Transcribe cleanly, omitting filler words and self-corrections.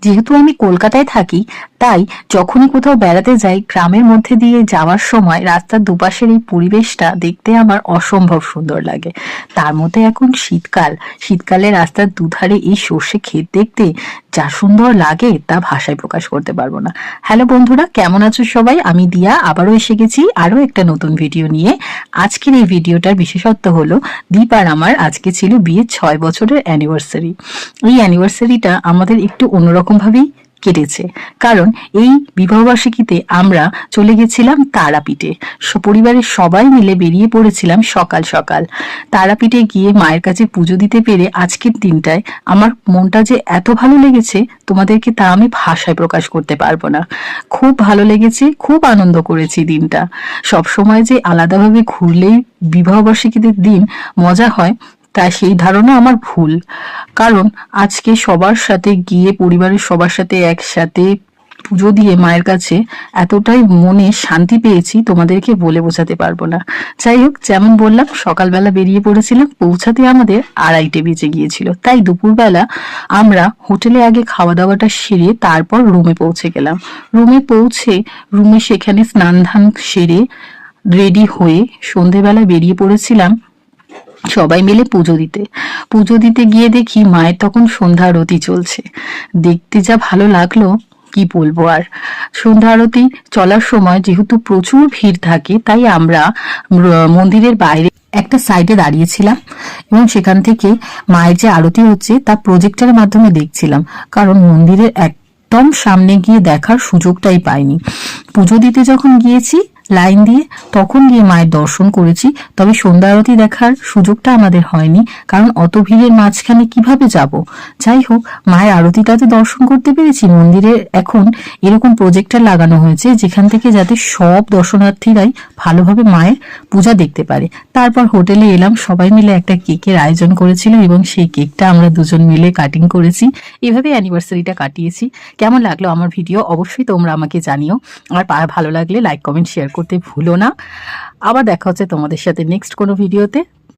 যেহেতু আমি কলকাতায় থাকি, তাই যখনই কোথাও বেড়াতে যাই গ্রামের মধ্যে দিয়ে যাওয়ার সময় রাস্তার দুপাশের এই পরিবেশটা দেখতে আমার অসম্ভব সুন্দর লাগে। তার মধ্যে এখন শীতকাল, শীতকালে রাস্তার দুধারে এই সর্ষে ক্ষেত দেখতে যা সুন্দর লাগে তা ভাষায় প্রকাশ করতে পারবো না। হ্যালো বন্ধুরা, কেমন আছো সবাই? আমি দিয়া আবারও এসে গেছি আরো একটা নতুন ভিডিও নিয়ে। আজকের এই ভিডিওটার বিশেষত্ব হলো, দীপ আর আমার আজকে ছিল বিয়ের 6 বছরের অ্যানিভার্সারি। এই অ্যানিভার্সারিটা আমাদের একটু অন্যরকম ভাবেই কেটেছে, কারণ এই বিবাহবার্ষিকীতে আমরা চলে গেছিলাম তারাপীঠে। পরিবারের সবাই মিলে বেরিয়ে পড়েছিলাম সকাল সকাল। তারাপীঠে গিয়ে মায়ের কাছে পুজো দিতে পেরে আজকের দিনটায় আমার মনটা যে এত ভালো লেগেছে, তোমাদেরকে তা আমি ভাষায় প্রকাশ করতে পারবো না। খুব ভালো লেগেছে, খুব আনন্দ করেছি দিনটা। সব সময় যে আলাদাভাবে ঘুরলেই বিবাহবার্ষিকীতে দিন মজা হয়, তাই সেই ধারণা আমার ভুল। কারণ আজকে সবার সাথে গিয়ে পরিবারের সবার সাথে একসাথে পুজো দিয়ে মায়ের কাছে এতটাই মনে শান্তি পেয়েছি, তোমাদেরকে বলে বোঝাতে পারবো না। যাই হোক, যেমন বললাম সকালবেলা বেরিয়ে পড়েছিলাম, পৌঁছাতে আমাদের 2:30 বেজে গিয়েছিল। তাই দুপুরবেলা আমরা হোটেলে আগে খাওয়া দাওয়াটা সেরে তারপর রুমে পৌঁছে গেলাম। রুমে সেখানে স্নান ধান সেরে রেডি হয়ে সন্ধেবেলা বেরিয়ে পড়েছিলাম সবাই মিলে পুজো দিতে গিয়ে দেখি মায়ের তখন সন্ধ্যা আরতি চলছে। দেখতে যা ভালো লাগলো, কি বলবো আর। সন্ধ্যা আরতি চলার সময় যেহেতু প্রচুর ভিড় থাকে, তাই আমরা মন্দিরের বাইরে একটা সাইডে দাঁড়িয়েছিলাম এবং সেখান থেকে মায়ের যে আরতি হচ্ছে তা প্রজেক্টরের মাধ্যমে দেখছিলাম, কারণ মন্দিরের একদম সামনে গিয়ে দেখার সুযোগটাই পাইনি। পুজো দিতে যখন গিয়েছি লাইন দিয়ে, তখন গিয়ে মায়ের দর্শন করেছি, তবে সন্ধ্যা আরতি দেখার সুযোগটা আমাদের হয়নি, কারণ অত ভিড়ের মাঝখানে কিভাবে যাব। যাই হোক, মায়ের আরতিটাতে দর্শন করতে পেরেছি। মন্দিরে এখন এরকম প্রজেক্টর লাগানো হয়েছে যেখান থেকে যাতে সব দর্শনার্থীরাই ভালোভাবে মায়ের পূজা দেখতে পারে। তারপর হোটেলে এলাম, সবাই মিলে একটা কেকের আয়োজন করেছিল এবং সেই কেকটা আমরা দুজন মিলে কাটিং করেছি। এভাবে অ্যানিভার্সারিটা কাটিয়েছি। কেমন লাগলো আমার ভিডিও অবশ্যই তোমরা আমাকে জানিও। আর ভালো লাগলে লাইক কমেন্ট শেয়ার করতে ভুলো না। আবার দেখা হচ্ছে তোমাদের সাথে নেক্সট কোনো ভিডিওতে।